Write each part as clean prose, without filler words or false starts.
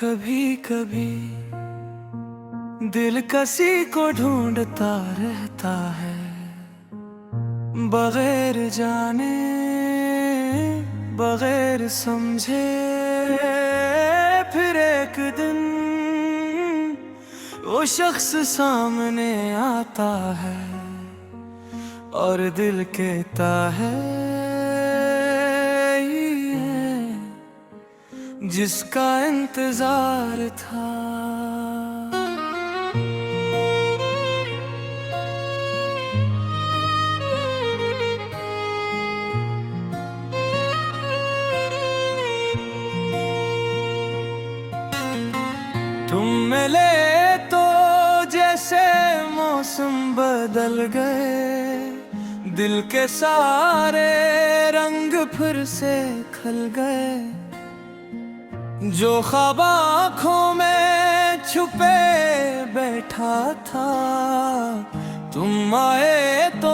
कभी कभी दिल किसी को ढूंढता रहता है, बगैर जाने बगैर समझे। फिर एक दिन वो शख्स सामने आता है और दिल कहता है जिसका इंतजार था। तुम मिले तो जैसे मौसम बदल गए, दिल के सारे रंग फिर से खिल गए। जो ख्वाब आँखों में छुपे बैठा था, तुम आए तो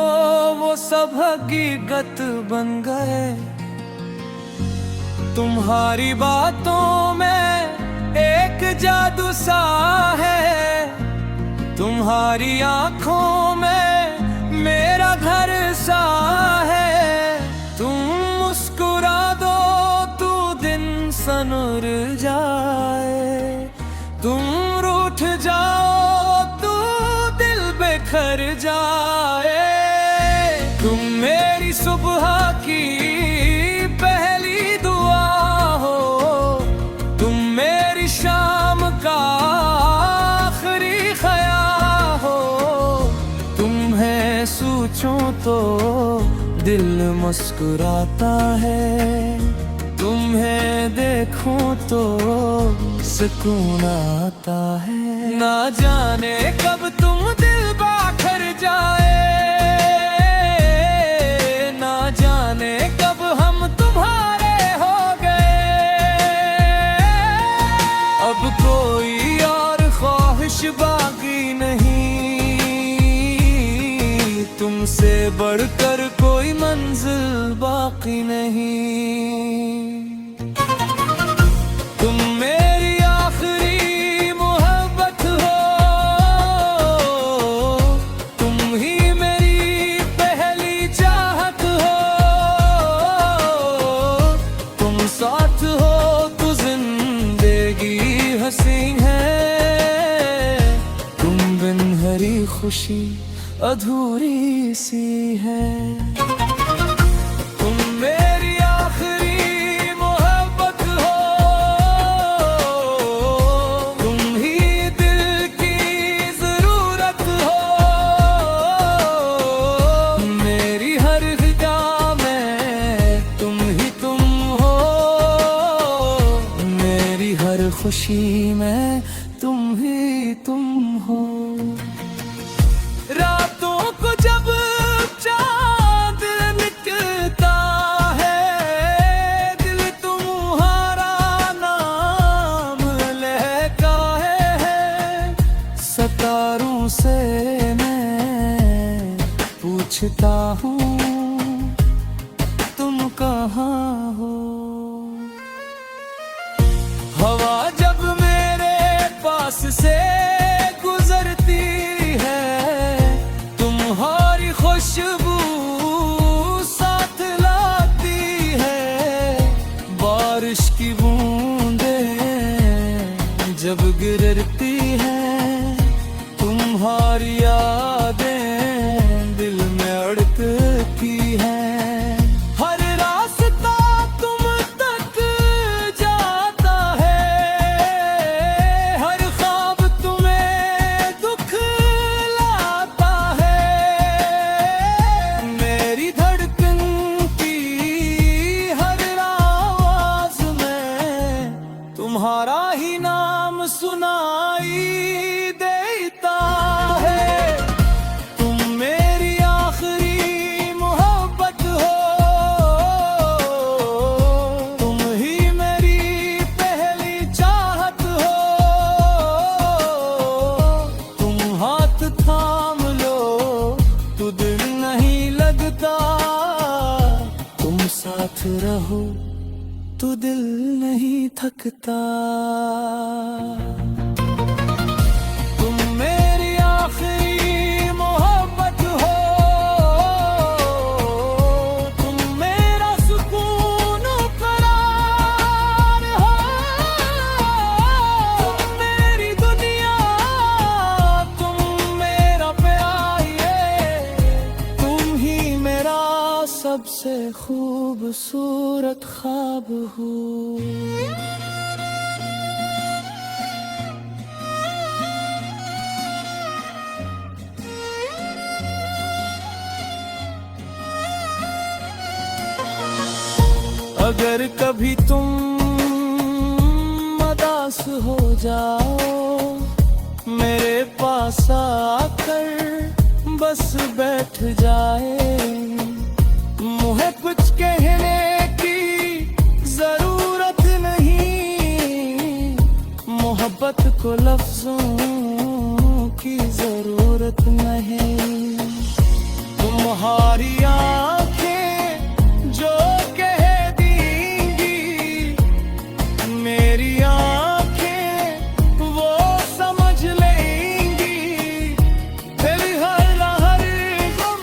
वो सब हकीकत बन गए। तुम्हारी बातों में एक जादू सा है, तुम्हारी आँखों में मेरा घर सा है। तुम मुस्कुरा दो तू दिन सनुर जाए, तुम रूठ जाओ तू दिल बिखर जाए। तुम मेरी सुबह की पहली दुआ हो, तुम मेरी शाम का आखिरी ख्याल हो। तुम्हें सोचूं तो दिल मुस्कुराता है, तुम्हें देखूं तो सुकून आता है। ना जाने कब तुम दिल बाखर जाए, ना जाने कब हम तुम्हारे हो गए। अब कोई और ख्वाहिश बाकी नहीं, तुमसे बढ़कर कोई मंजिल बाकी नहीं। तुम मेरी आखिरी मोहब्बत हो, तुम ही मेरी पहली चाहत हो। तुम साथ हो तो जिंदगी हंसी है, तुम बिन हरी खुशी अधूरी सी है। तुम मेरी आखिरी मोहब्बत हो, तुम ही दिल की जरूरत हो। मेरी हर ग़िज़ा में तुम ही तुम हो, मेरी हर खुशी में तुम ही तुम हो। रातों को जब चांद निकलता है, दिल तुम्हारा नाम लहका है। सितारों से मैं पूछता हूँ तुम कहाँ हो। हवा जब मेरे पास से गुजरती है, तुम्हारी खुशबू साथ लाती है। बारिश की बूंदें जब गिरती हैं, तुम्हारी यादें दिल में अड़कती हैं। हर रास्ता तुम तो दिल नहीं थकता। तुम मेरी आखिरी मोहब्बत हो, तुम मेरा सुकून करार हो। तुम मेरी दुनिया, तुम मेरा प्यार, तुम ही मेरा सबसे खूबसूरत ख्वाब हो। अगर कभी तुम उदास हो जाओ, मेरे पास आकर बस बैठ जाए। मुझे कुछ कहने की जरूरत नहीं, मोहब्बत को लफ्जों की जरूरत नहीं। तुम्हारी आंखें जो कह देंगी, मेरी आंखें वो समझ लेंगी। फिर हर गम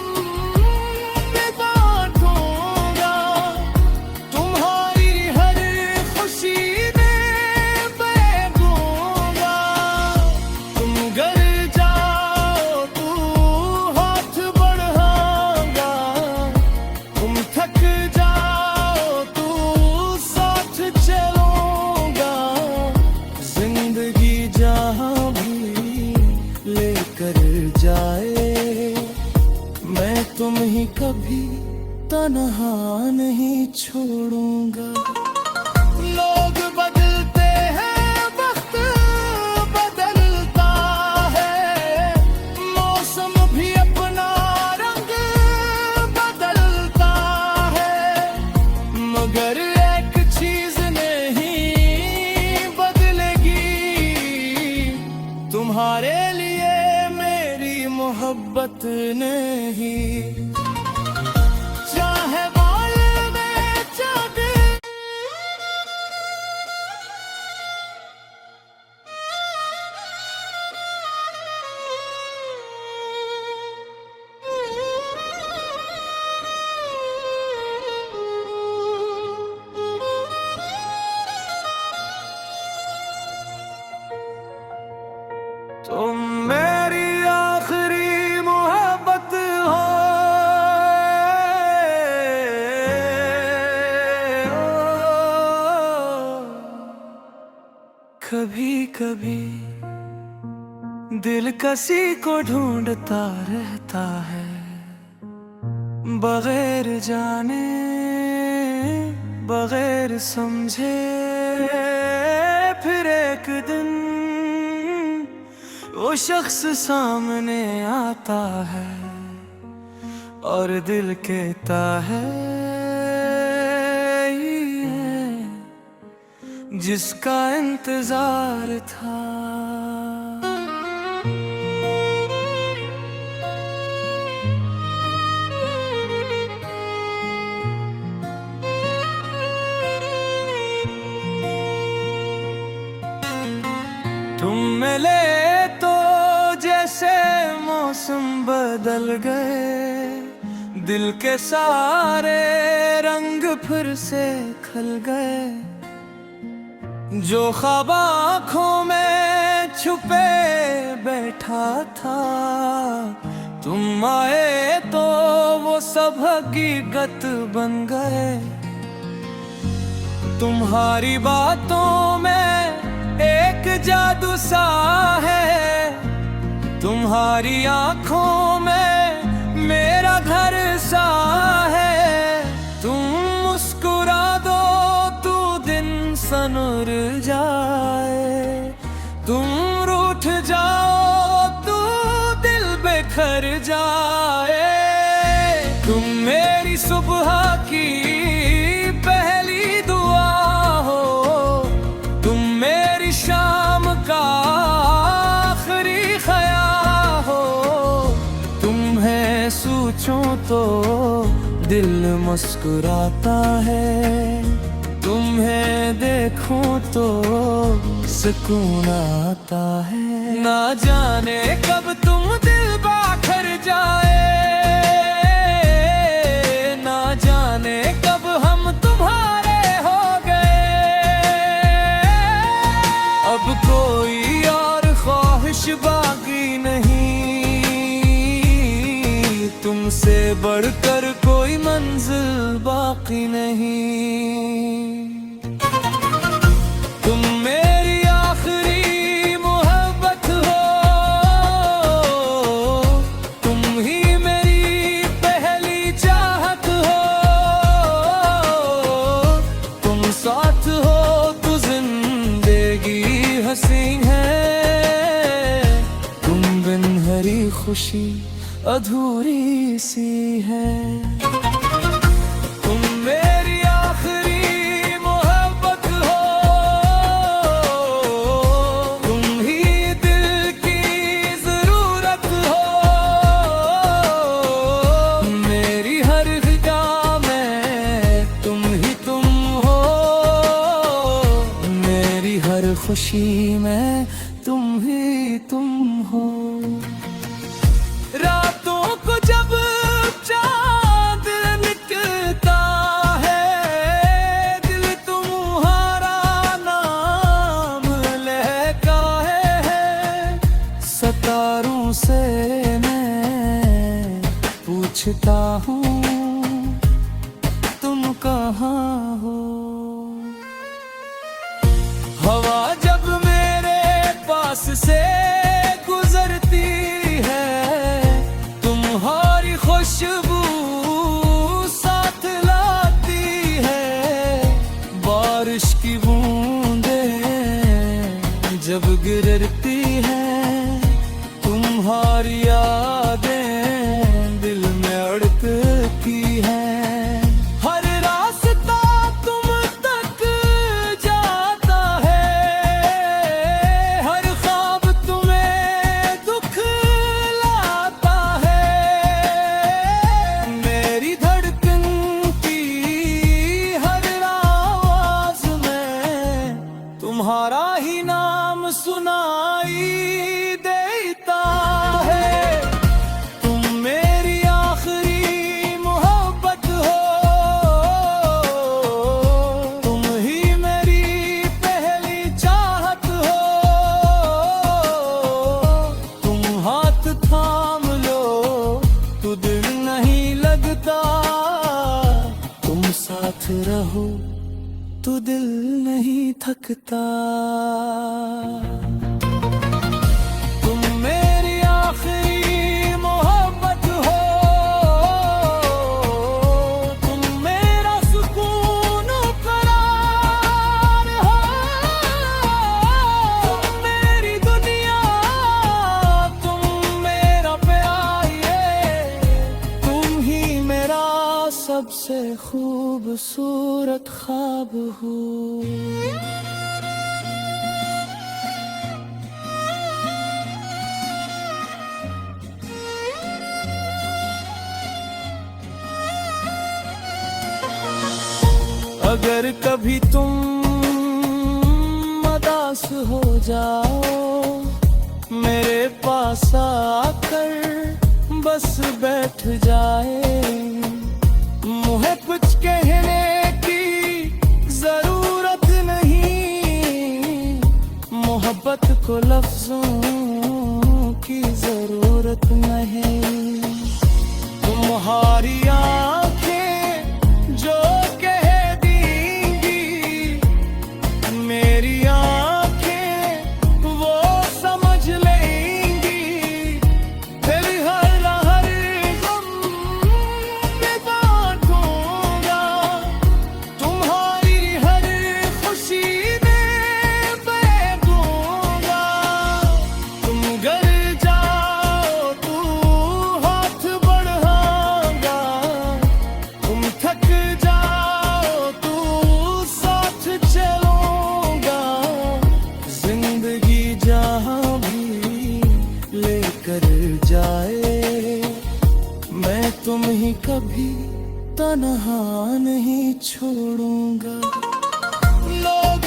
में बांटूंगा, तुम्हारी हर खुशी में बैठूंगा। तुम घर जाओ तो हाथ बढ़ाऊंगा, तुम थक जाओ तो साथ चलूंगा। जिंदगी जहां भी लेकर जाए, मैं तुम ही कभी तन्हा नहीं छोड़ूंगा। लोग बदलते हैं, वक्त बदलता है, मौसम भी अपना रंग बदलता है, मगर एक चीज नहीं बदलेगी, तुम्हारे लिए मेरी मोहब्बत नहीं। चाहे बाल में चाँद, तुम मेरी आखिरी मोहब्बत हो। कभी कभी दिल किसी को ढूंढता रहता है, बगैर जाने बगैर समझे। फिर एक दिन वो शख्स सामने आता है और दिल कहता है ये जिसका इंतजार था। तुम मिले तो जैसे मौसम बदल गए, दिल के सारे रंग फिर से खिल गए। जो ख्वाब आँखों में छुपे बैठा था, तुम आए तो वो सब हकीकत बन गए। तुम्हारी बातों में एक जादू सा है, तुम्हारी आँखों में मेरा घर सा है। तुम मुस्कुरा दो तो दिन सनुर जाए, तुम रूठ जाओ तो दिल बिखर जाए। तुम मेरी सुबह की पहली दुआ हो, तुम मेरी शाम का आखिरी ख्याल हो। तुम्हें सोचूं तो दिल मुस्कुराता है, तुम्हें देखूं तो सुकून आता है। ना जाने कब तुम दिल बाखर जाए, ना जाने कब हम तुम्हारे हो गए। अब कोई और ख्वाहिश बाकी नहीं, तुमसे बढ़कर कोई मंजिल बाकी नहीं। तुम मेरी आखिरी मोहब्बत हो, तुम ही मेरी पहली चाहत हो। तुम साथ हो तो जिंदगी हंसी है, तुम बिन हरी खुशी अधूरी सी है। तुम मेरी आखिरी मोहब्बत हो, तुम ही दिल की जरूरत हो। मेरी हर फिजा में तुम ही तुम हो, मेरी हर खुशी में तुम ही तुम हो। रातों को जब चांद निकलता है, दिल तुम्हारा नाम लहका है। सितारों से मैं पूछता हूँ तुम कहाँ हो। हवा जब मेरे पास से गुजरती है, तुम्हारी खुशबू साथ लाती है। बारिश की बूंदें जब गिरती हैं, तुम्हारी यादें दिल में अड़कती हैं। हर रास्ता तुम तक जाता है, हर ख्वाब तुम्हें दुख लाता है। मेरी धड़कन की हर आवाज में तुम्हारा ही नाम सुनाई देता है। तुम मेरी आखिरी मोहब्बत हो, तुम ही मेरी पहली चाहत हो। तुम हाथ थाम लो तो दिल नहीं लगता, तुम साथ रहो तो दिल नहीं थकता। तुम मेरी आखिरी मोहब्बत हो, तुम मेरा सुकून करार हो। तुम मेरी दुनिया, तुम मेरा प्यार, तुम ही मेरा सबसे खूबसूरत ख्वाब हो। अगर कभी तुम उदास हो जाओ, मेरे पास आकर बस बैठ जाए। मुझे कुछ कहने की जरूरत नहीं, मोहब्बत को लफ्जों की जरूरत नहीं। तुम्हारी आंखें जो मेरी आंखें वो समझ लेंगी, फिर हर गम में बांटूंगा। तुम्हारी हर खुशी में बैठूंगा। तुम घर जाओ तो हाथ बढ़ाऊंगा, तुम थक जाओ तो साथ चलो। जहाँ भी लेकर जाए, मैं तुम ही कभी तन्हा नहीं छोड़ूंगा। लोग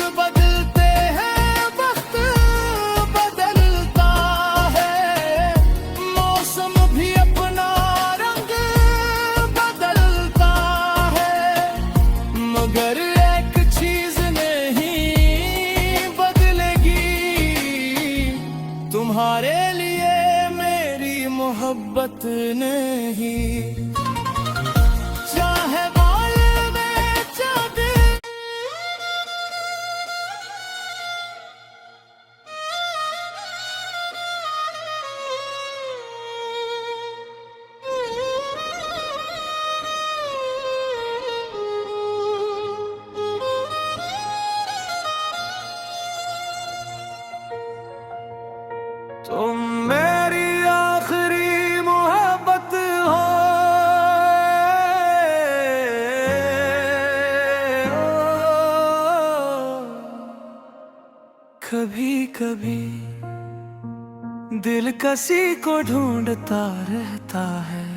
मोहब्बत नहीं, चाहे बाल में चांदी। तुम मेरी आखिरी मोहब्बत हो, कभी कभी दिल किसी को ढूंढता रहता है।